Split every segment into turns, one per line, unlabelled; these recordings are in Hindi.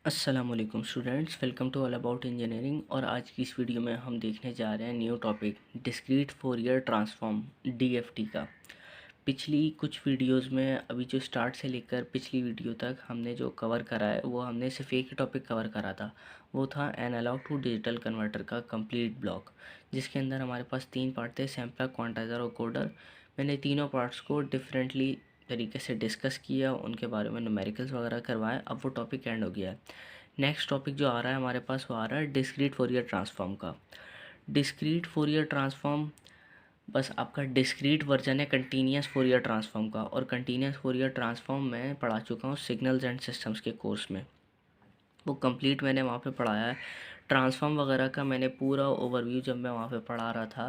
अस्सलामुअलैकुम students, welcome to all about engineering. और आज की इस वीडियो में हम देखने जा रहे हैं new topic discrete Fourier transform DFT का। पिछली कुछ वीडियोस में अभी जो स्टार्ट से लेकर पिछली वीडियो तक हमने जो कवर करा है वो हमने सिर्फ एक ही टॉपिक कवर करा था। वो था एनालॉग टू डिजिटल कन्वर्टर का कंप्लीट ब्लॉक, जिसके अंदर हमारे पास 3 पार्ट थे, सैम्पलर, क्वांटाइज़र और कोडर। मैंने तीनों पार्ट्स को डिफरेंटली तरीके से डिस्कस किया, उनके बारे में न्यूमेरिकल्स वगैरह करवाए। अब वो टॉपिक एंड हो गया है। नेक्स्ट टॉपिक जो आ रहा है हमारे पास वो आ रहा है डिस्क्रीट फोरियर ट्रांसफॉर्म का। डिस्क्रीट फोरियर ट्रांसफॉर्म बस आपका डिस्क्रीट वर्जन है कंटीन्यूअस फोरियर ट्रांसफॉर्म का, और कंटीन्यूअस फोरियर ट्रांसफॉर्म मैं पढ़ा चुका हूँ सिग्नल्स एंड सिस्टम्स के कोर्स में। वो कंप्लीट मैंने वहाँ पे पढ़ाया है। ट्रांसफॉर्म वगैरह का मैंने पूरा ओवरव्यू जब मैं वहाँ पे पढ़ा रहा था,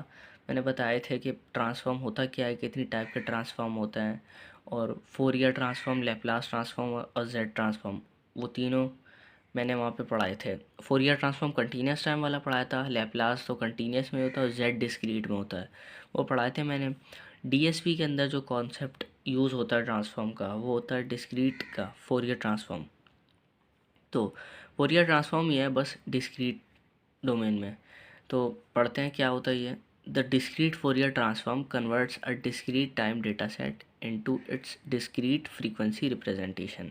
मैंने बताए थे कि ट्रांसफॉर्म होता क्या है, कितनी टाइप के ट्रांसफॉर्म होते हैं, और फोरियर ट्रांसफॉर्म, लैप्लास ट्रांसफॉर्म और जेड ट्रांसफॉर्म, वो तीनों मैंने वहाँ पे पढ़ाए थे। फोरियर ट्रांसफॉर्म कंटीन्यूअस टाइम वाला पढ़ाया था, लैप्लास तो कंटीन्यूअस में होता है और जेड डिस्क्रीट में होता है, वो पढ़ाए थे मैंने। डीएसपी के अंदर जो कॉन्सेप्ट यूज़ होता है ट्रांसफॉर्म का, वो होता है डिस्क्रीट का फोरियर ट्रांसफॉर्म। तो फोरियर ट्रांसफॉर्म ये है बस डिस्क्रीट डोमेन में। तो पढ़ते हैं क्या होता है ये। The discrete Fourier transform converts a discrete time data set into its discrete frequency representation.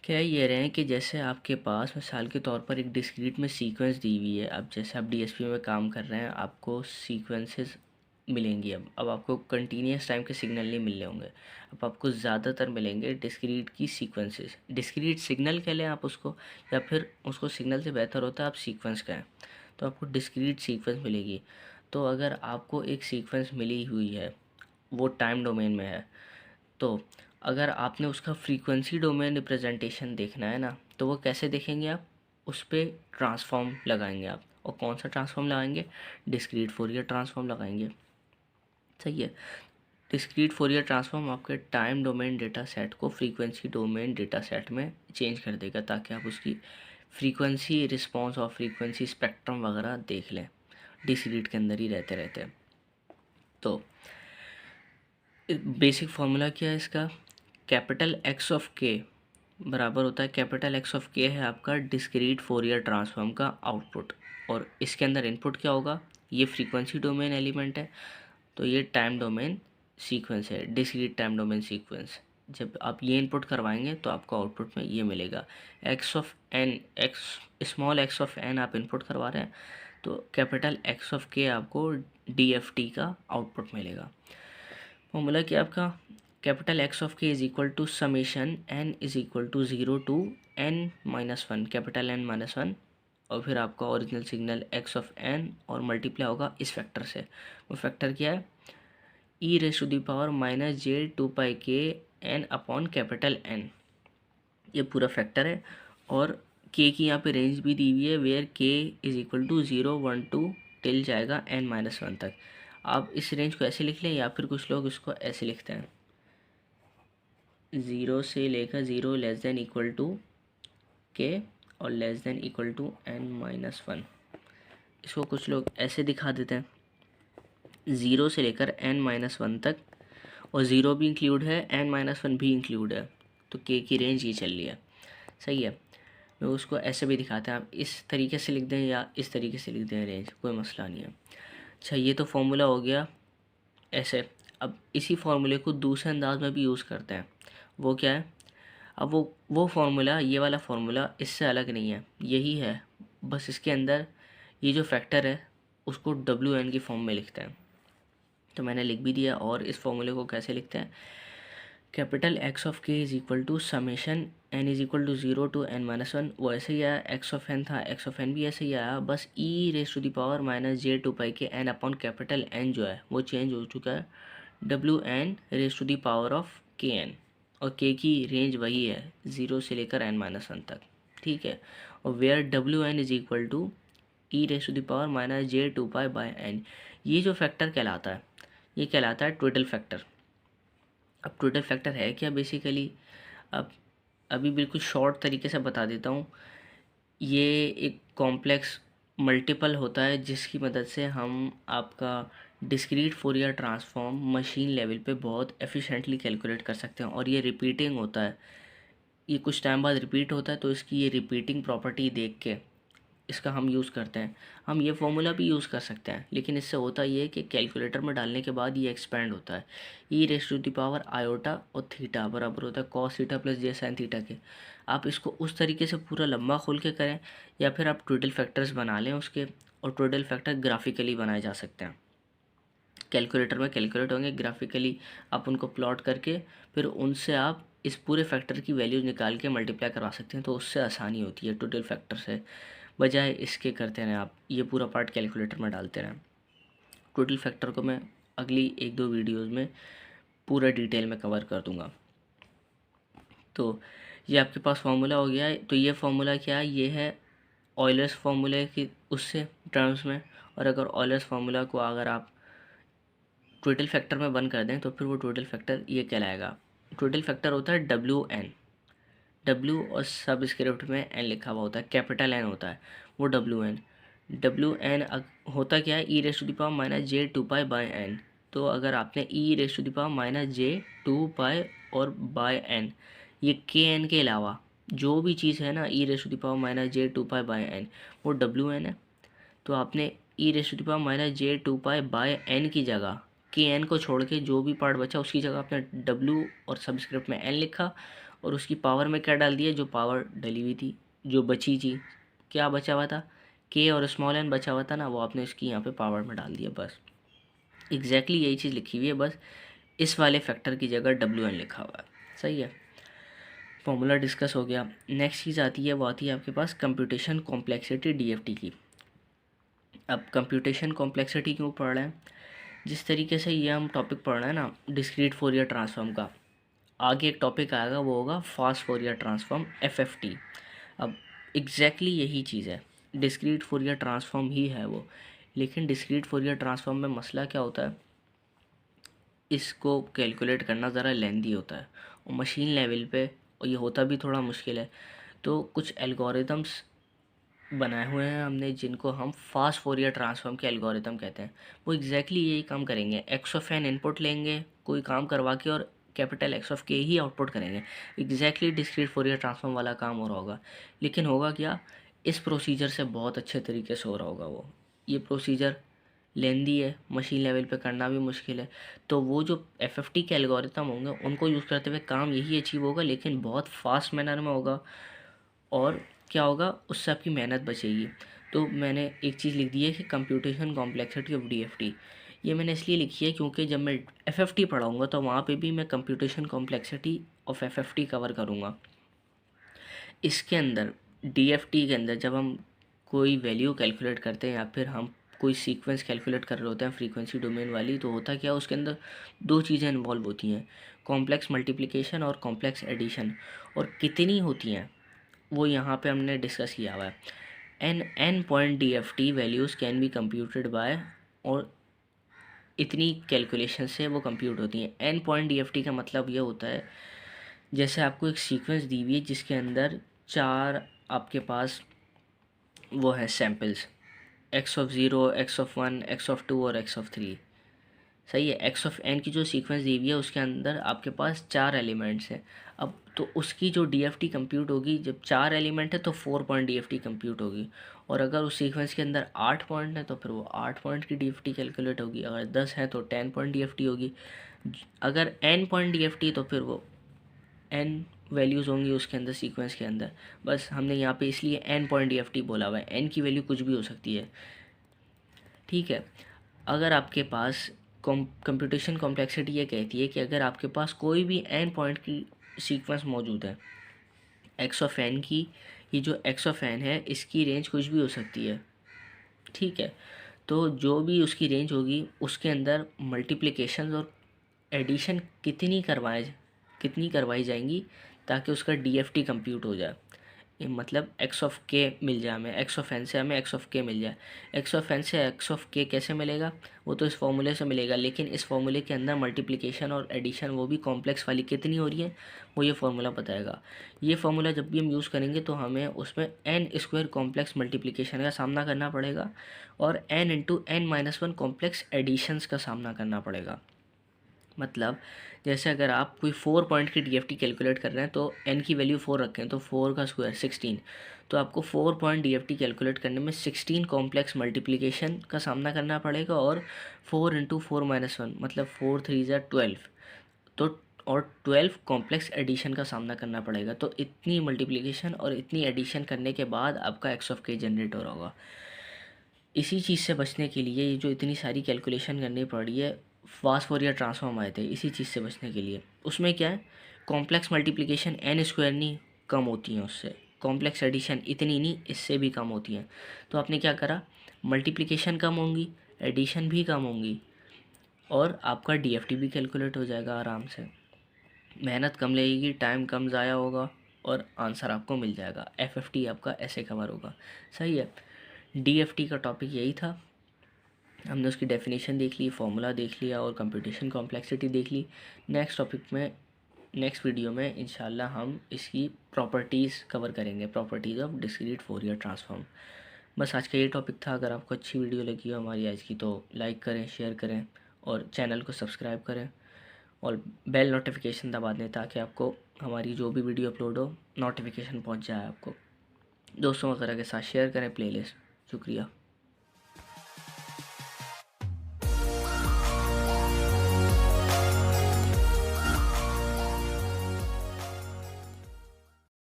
क्या ये रहे हैं कि जैसे आपके पास मिसाल के तौर पर एक डिस्क्रीट में सीक्वेंस दी हुई है। अब जैसे आप डीएसपी में काम कर रहे हैं, आपको सीक्वेंसेस मिलेंगी। अब आपको कंटिन्यूस टाइम के सिग्नल नहीं मिल रहे होंगे, अब आपको ज़्यादातर मिलेंगे डिस्क्रीट की सीक्वेंसेस। डिस्क्रीट सिग्नल कह लें आप उसको, या फिर उसको सिग्नल से बेहतर होता है आप सीक्वेंस कहें, तो आपको डिस्क्रीट सीक्वेंस मिलेगी। तो अगर आपको एक सीक्वेंस मिली हुई है, वो टाइम डोमेन में है, तो अगर आपने उसका फ्रीक्वेंसी डोमेन रिप्रेजेंटेशन देखना है ना, तो वो कैसे देखेंगे आप, उस पर ट्रांसफॉर्म लगाएंगे आप। और कौन सा ट्रांसफॉर्म लगाएंगे, डिस्क्रीट फोरियर ट्रांसफॉर्म लगाएंगे। सही है। डिस्क्रीट फोरियर ट्रांसफॉर्म आपके टाइम डोमेन डेटा सेट को फ्रीक्वेंसी डोमेन डेटा सेट में चेंज कर देगा, ताकि आप उसकी फ्रीक्वेंसी रिस्पॉन्स और फ्रीक्वेंसी स्पेक्ट्रम वगैरह देख लें, डिस्क्रीट के अंदर ही रहते रहते। तो बेसिक फार्मूला क्या है इसका, कैपिटल एक्स ऑफ के बराबर होता है, कैपिटल एक्स ऑफ के है आपका डिस्क्रीट फोरियर ट्रांसफॉर्म का आउटपुट, और इसके अंदर इनपुट क्या होगा, ये फ्रीक्वेंसी डोमेन एलिमेंट है, तो ये टाइम डोमेन सीक्वेंस है, डिस्क्रीट टाइम डोमेन सीक्वेंस। जब आप ये इनपुट करवाएंगे तो आपको आउटपुट में ये मिलेगा, X of N, X small X of N आप इनपुट करवा रहे हैं, तो कैपिटल एक्स ऑफ के आपको डीएफटी का आउटपुट मिलेगा। फॉर्मूला क्या आपका, capital X of K is equal to summation N is equal to 0 to N minus one, capital N minus one, और फिर आपका original signal X of N और मल्टीप्लाई होगा इस फैक्टर से। वो फैक्टर क्या है, E raise to the power minus J 2 pi K N upon capital N, ये पूरा फैक्टर है। और के की यहाँ पे रेंज भी दी हुई है, वेयर के इज इक्वल टू 0 1 2 टिल जाएगा एन माइनस वन तक। आप इस रेंज को ऐसे लिख लें, या फिर कुछ लोग इसको ऐसे लिखते हैं, 0 से लेकर 0 less than equal to K और less than equal to N minus one. इसको कुछ लोग ऐसे दिखा देते हैं, 0 से लेकर एन माइनस वन तक, और 0 भी इंक्लूड है, एन माइनस वन भी इंक्लूड है, तो के की रेंज ये चल रही है। सही है। मैं उसको ऐसे भी दिखाते हैं, आप इस तरीके से लिख दें या इस तरीके से लिख दें, रेंज कोई मसला नहीं है। अच्छा, ये तो फॉर्मूला हो गया ऐसे। अब इसी फार्मूले को दूसरे अंदाज में भी यूज़ करते हैं, वो क्या है, अब वो फार्मूला, ये वाला फार्मूला इससे अलग नहीं है, यही है, बस इसके अंदर ये जो फैक्टर है उसको डब्ल्यू एन की फॉर्म में लिखते हैं। तो मैंने लिख भी दिया। और इस फॉर्मूले को कैसे लिखते हैं, capital X of K is equal to summation N is equal to 0 to N minus one, वो ऐसे ही आया, एक्स ऑफ एन था, एक्स ऑफ एन भी ऐसे ही आया, बस E raise to the power minus J 2 pi K N upon capital N जो है वो चेंज हो चुका है, W N raise to the power of K N, और के की रेंज वही है 0 से लेकर एन माइनस वन तक। ठीक है। और where W N is equal to E raise to the power minus J 2 pi by N, ये जो फैक्टर कहलाता है, ये कहलाता है ट्विडल फैक्टर। अब ट्विडल फैक्टर है क्या बेसिकली, अब अभी बिल्कुल शॉर्ट तरीके से बता देता हूँ। ये एक कॉम्प्लेक्स मल्टीपल होता है, जिसकी मदद से हम आपका discrete Fourier transform machine level पे बहुत एफिशिएंटली कैलकुलेट कर सकते हैं, और ये रिपीटिंग होता है। ये कुछ टाइम बाद रिपीट होता है, तो इसकी ये रिपीटिंग प्रॉपर्टी देख के इसका हम यूज़ करते हैं। हम ये फॉर्मूला भी यूज़ कर सकते हैं, लेकिन इससे होता ये है कि कैलकुलेटर में डालने के बाद ये एक्सपेंड होता है। E raise to the power iota और थीटा बराबर होता है cos theta plus J sine theta के। आप इसको उस तरीके से पूरा लंबा खोल के करें, या फिर आप टोटल फैक्टर्स बना लें उसके, और टोटल फैक्टर ग्राफिकली बनाए जा सकते हैं। कैलकुलेटर में कैलकुलेट होंगे, ग्राफिकली आप उनको प्लॉट करके फिर उनसे आप इस पूरे फैक्टर की वैल्यूज निकाल के मल्टीप्लाई करवा सकते हैं, तो उससे आसानी होती है टोटल फैक्टर से, बजाय इसके करते रहें आप ये पूरा पार्ट कैलकुलेटर में डालते रहें। टोटल फैक्टर को मैं अगली 1-2 वीडियोज़ में पूरा डिटेल में कवर कर दूंगा। तो ये आपके पास फार्मूला हो गया है। तो ये फार्मूला क्या है, ये है ऑयलर्स फार्मूले की उससे टर्म्स में, और अगर ऑयलर्स फार्मूला को अगर आप टोटल फैक्टर में बंद कर दें तो फिर वो टोटल फैक्टर ये कहलाएगा। टोटल फैक्टर होता है WN, W और सब स्क्रिप्ट में N लिखा हुआ होता है, कैपिटल N होता है वो WN होता क्या है, E raise to the power minus J 2 pi by N. तो अगर आपने E raise to the power minus J 2 pi और बाय एन, ये के एन के अलावा जो भी चीज़ है ना, E raise to the power minus J 2 pi by N, वो WN है। तो आपने E raise to the power minus J 2 pi by N की जगह के एन को छोड़ के जो भी पार्ट बचा उसकी जगह आपने W और सबस्क्रिप्ट में N लिखा, और उसकी पावर में क्या डाल दिया, जो पावर डली हुई थी, जो बची थी, क्या बचा हुआ था, के और स्मॉल एन बचा हुआ था ना, वो आपने इसकी यहाँ पे पावर में डाल दिया। बस एग्जैक्टली यही चीज़ लिखी हुई है, बस इस वाले फैक्टर की जगह WN लिखा हुआ है। सही है, फॉर्मूला डिस्कस हो गया। नेक्स्ट चीज़ आती है, वो आती है आपके पास कंप्यूटेशन कॉम्प्लेक्सिटी DFT की। अब कंप्यूटेशन कॉम्प्लेक्सिटी क्यों पढ़ रहे हैं, जिस तरीके से ये हम टॉपिक पढ़ रहे हैं ना डिस्क्रीट फोरियर ट्रांसफॉर्म का, आगे एक टॉपिक आएगा वो होगा फास्ट फोरियर ट्रांसफॉर्म FFT। अब एग्जैक्टली यही चीज़ है, डिस्क्रीट फोरियर ट्रांसफॉर्म ही है वो, लेकिन डिस्क्रीट फोरियर ट्रांसफॉर्म में मसला क्या होता है, इसको कैलकुलेट करना ज़रा लेंदी होता है और मशीन लेवल पे, और ये होता भी थोड़ा मुश्किल है। तो कुछ एल्गोरिदम्स बनाए हुए हैं हमने जिनको हम फास्ट फोरियर ट्रांसफॉर्म के एल्गोरिदम कहते हैं। वो एग्जैक्टली यही काम करेंगे, एक्स ऑफ एन इनपुट लेंगे कोई काम करवा के, और कैपिटल एक्स ऑफ के ही आउटपुट करेंगे। एग्जैक्टली डिस्क्रीट फोरियर ट्रांसफॉर्म वाला काम हो रहा होगा, लेकिन होगा क्या, इस प्रोसीजर से बहुत अच्छे तरीके से हो रहा होगा वो। ये प्रोसीजर लेंदी है, मशीन लेवल पे करना भी मुश्किल है, तो वो जो FFT के एल्गोरिथम होंगे उनको यूज़ करते हुए काम यही अचीव होगा, लेकिन बहुत फास्ट मैनर में होगा, और क्या होगा, उससे आपकी मेहनत बचेगी। तो मैंने एक चीज़ लिख दी है कि कंप्यूटेशन कॉम्प्लेक्सिटी ऑफ DFT। ये मैंने इसलिए लिखी है क्योंकि जब मैं FFT पढ़ाऊँगा तो वहाँ पे भी मैं computation complexity of FFT cover करूँगा। इसके अंदर DFT के अंदर जब हम कोई वैल्यू कैलकुलेट करते हैं, या फिर हम कोई सीक्वेंस कैलकुलेट कर रहे होते हैं फ्रीक्वेंसी डोमेन वाली, तो होता क्या, उसके अंदर दो चीज़ें इन्वॉल्व होती हैं, कॉम्प्लेक्स मल्टीप्लिकेशन और कॉम्प्लेक्स एडिशन। और कितनी होती हैं वो यहाँ पे हमने डिस्कस किया हुआ है। n point DFT values can be computed by, और इतनी कैलकुलेशन से वो कंप्यूट होती हैं। n पॉइंट DFT का मतलब ये होता है, जैसे आपको एक सीक्वेंस दी हुई है जिसके अंदर 4 आपके पास वो है samples, x of 0, x of 1, x of 2 और x ऑफ 3। सही है, x ऑफ n की जो सीक्वेंस दी हुई है उसके अंदर आपके पास 4 एलिमेंट्स हैं। अब तो उसकी जो DFT कंप्यूट होगी, जब 4 एलिमेंट है तो 4 पॉइंट DFT कंप्यूट होगी, और अगर उस सीक्वेंस के अंदर 8 पॉइंट है तो फिर वो 8 पॉइंट की DFT कैलकुलेट होगी, अगर 10 है तो 10 पॉइंट DFT होगी, अगर n पॉइंट DFT तो फिर वो n वैल्यूज़ होंगी उसके अंदर सीक्वेंस के अंदर। बस हमने यहाँ पे इसलिए n पॉइंट DFT बोला हुआ है, n की वैल्यू कुछ भी हो सकती है। ठीक है, अगर आपके पास कंप्यूटेशन कॉम्प्लेक्सिटी ये कहती है कि अगर आपके पास कोई भी n पॉइंट की सीक्वेंस मौजूद है, x ऑफ n की, ये जो x ऑफ n है इसकी रेंज कुछ भी हो सकती है। ठीक है, तो जो भी उसकी रेंज होगी उसके अंदर मल्टीप्लिकेशन और एडिशन कितनी करवाई जाएंगी ताकि उसका DFT कंप्यूट हो जाए। ये मतलब x ऑफ k मिल जाए हमें, x ऑफ n से हमें x ऑफ k मिल जाए। x ऑफ n से x ऑफ k कैसे मिलेगा, वो तो इस फॉर्मूले से मिलेगा, लेकिन इस फॉर्मूले के अंदर मल्टीप्लिकेशन और एडिशन वो भी कॉम्प्लेक्स वाली कितनी हो रही है वो ये फार्मूला बताएगा। ये फार्मूला जब भी हम यूज़ करेंगे तो हमें उसमें n² कॉम्प्लेक्स मल्टीप्लिकेशन का सामना करना पड़ेगा, और n × n - 1 कॉम्प्लेक्स एडिशंस का सामना करना पड़ेगा। मतलब जैसे अगर आप कोई 4 पॉइंट की डीएफटी कैलकुलेट कर रहे हैं तो एन की वैल्यू 4 रखें तो 4 का स्क्वायर 16, तो आपको 4 पॉइंट डीएफटी कैलकुलेट करने में 16 कॉम्प्लेक्स मल्टीप्लिकेशन का सामना करना पड़ेगा और 4 इंटू 4-1 मतलब 4 3 ज़ा 12, तो और 12 कॉम्प्लेक्स एडिशन का सामना करना पड़ेगा। तो इतनी मल्टीप्लिकेशन और इतनी एडिशन करने के बाद आपका एक्स ऑफ के जनरेट हो रहा होगा। इसी चीज़ से बचने के लिए ये जो इतनी सारी कैलकुलेशन करनी पड़ी है, फास्ट फोरियर ट्रांसफॉर्म आए थे इसी चीज़ से बचने के लिए। उसमें क्या है, कॉम्प्लेक्स मल्टीप्लिकेशन एन स्क्वायर नहीं कम होती हैं उससे, कॉम्प्लेक्स एडिशन इतनी नहीं इससे भी कम होती हैं। तो आपने क्या करा, मल्टीप्लिकेशन कम होंगी, एडिशन भी कम होंगी और आपका डीएफटी भी कैलकुलेट हो जाएगा आराम से। मेहनत कम लगेगी, टाइम कम ज़ाया होगा और आंसर आपको मिल जाएगा। एफएफटी आपका ऐसे कवर होगा। सही है, डीएफटी का टॉपिक यही था। हमने उसकी डेफिनेशन देख ली, फॉर्मूला देख लिया और कंप्यूटेशन कॉम्प्लेक्सिटी देख ली। नेक्स्ट टॉपिक में, नेक्स्ट वीडियो में इंशाल्लाह हम इसकी प्रॉपर्टीज़ कवर करेंगे, properties of discrete Fourier transform. बस आज का ये टॉपिक था। अगर आपको अच्छी वीडियो लगी हो हमारी आज की तो लाइक करें, शेयर करें और चैनल को सब्सक्राइब करें और बेल नोटिफिकेशन दबा दें ताकि आपको हमारी जो भी वीडियो अपलोड हो नोटिफिकेशन पहुंच जाए आपको। दोस्तों वगैरह के साथ शेयर करें प्लेलिस्ट। शुक्रिया।